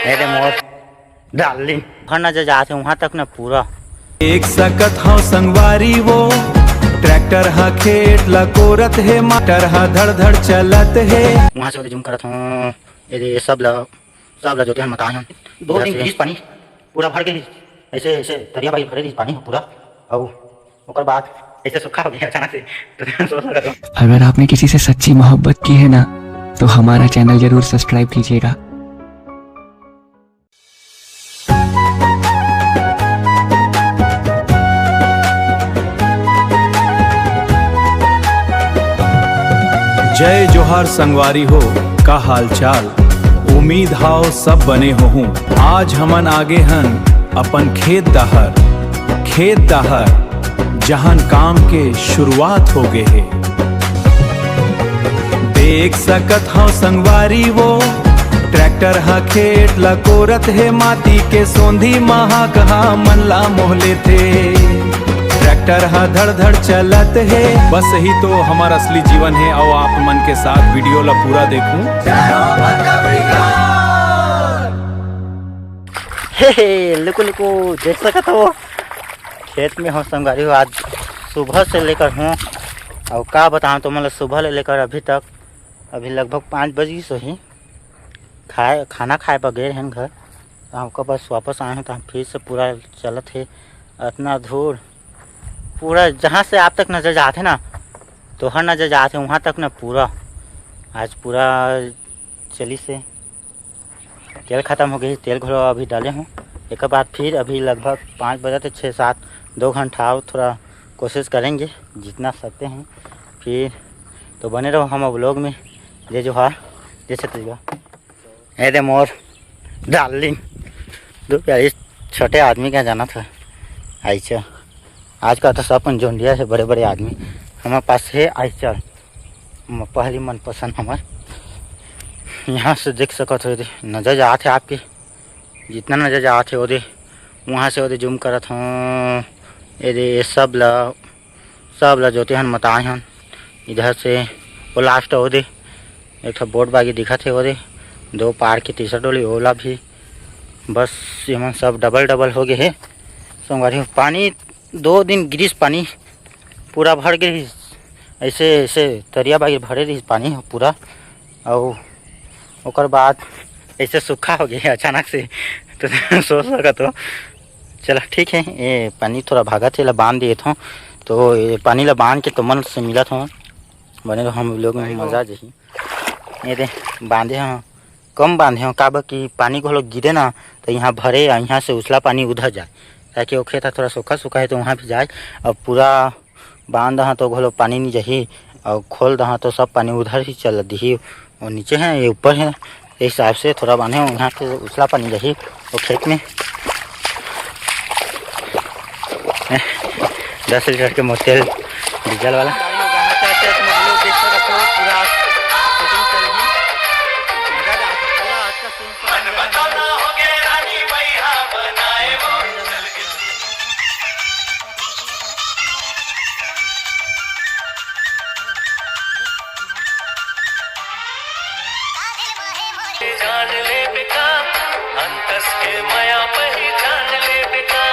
मेरे मोर डार्लिंग घर न जाते वहाँ तक न पूरा एक सकत हौ संगवारी वो ट्रैक्टर हा खेत ला कोरत है माटर हा धड़ धड़ चलत है। वहाँ से जूम करत हूँ ये सब ला जोते हैं मकान हम 2 दिन गिरीश पानी पूरा भर के ऐसे ऐसे दरिया भाई भरे पानी पूरा और ओकर बाद ऐसे सूखा हो गया अचानक से तो सोच रहा था। अगर आपने किसी से सच्ची मोहब्बत की है ना तो हमारा चैनल जरूर सब्सक्राइब कीजिएगा। जय जोहार संगवारी हो का हाल चाल, उम्मीद हाओ सब बने हो हूँ। आज हमन आगे हन अपन खेत दाहर जहां काम के शुरुआत हो गए है। देख सकत हौ संगवारी वो ट्रैक्टर हा खेत ला कोरत है माटी के सोंधी महा कहा मन ला मोहले थे। ट्रैक्टर हा धड़ धड़ चलत है, बस यही तो हमारा असली जीवन है। और आप मन के साथ वीडियो ला पूरा देखूं। हे लुको देख सकत हो खेत में हो संगवारी हो। आज सुबह से लेकर हूँ और का बताऊँ तो मतलब सुबह ले लेकर अभी तक अभी लगभग 5 बजे सो ही खाना खाए पर गए हैं घर। तो हमको बस वापस आए हैं तो हम फिर से पूरा चलत है इतना धूल पूरा जहाँ से आप तक नज़र जाते ना तो हर नज़र जाते वहाँ तक ना पूरा आज पूरा चली से तेल ख़त्म हो गई। तेल घोड़ा अभी डाले हूँ एक बाद फिर अभी लगभग 5 बजे तो 6-7 2 घंटा और थोड़ा कोशिश करेंगे जितना सकते हैं। फिर तो बने रहो हम व्लॉग में। जय जोहार जय छत्तीसगढ़। अरे मोर डार्लिंग 2 प्यारे छोटे आदमी का जाना था ऐसा आज का तो सब जोंडिया है बड़े बड़े आदमी हमारे पास है आइचल पहली मनपसंद हमारे। यहाँ से देख सकते हो नज़र जाते आपके जितना नज़र जाते हो वहाँ से वो जूम करत हूँ। ये सब ला जोते हन मताए हन इधर से वो लास्ट हो एक ठो बोट बागी दिखत है वो 2 पार की तीसरा डोली ओला भी बस ये सब डबल हो गए है संगवारी। पानी 2 दिन गिरीश पानी पूरा भर गई ऐसे तरिया बागी भरे रही पानी पूरा और ओकर बाद ऐसे सूखा हो गया अचानक से तो सोच सकत हो। चलो ठीक है ये पानी थोड़ा भागत है बांध दिए थे तो ये पानी ला बांध के तो मन से मिला था बने तो हम लोग में मजा जही ये दे बांधे हाँ कम बांधे हो काबर कि पानी को लोग गिरे ना तो यहाँ भरे यहाँ से उछला पानी उधर जाए ताकि वो खेत थोड़ा सूखा है तो वहाँ भी जाए। अब पूरा बांध दहा तो घोलो पानी नहीं जही और खोल दहा तो सब पानी उधर ही चल दी और नीचे है ये ऊपर है इस हिसाब से थोड़ा बांधे यहाँ से उछला पानी जही वो खेत में 10 लीटर के मोटेल डीजल वाला जान ले बिका अंतस के माया पहचान ले बिका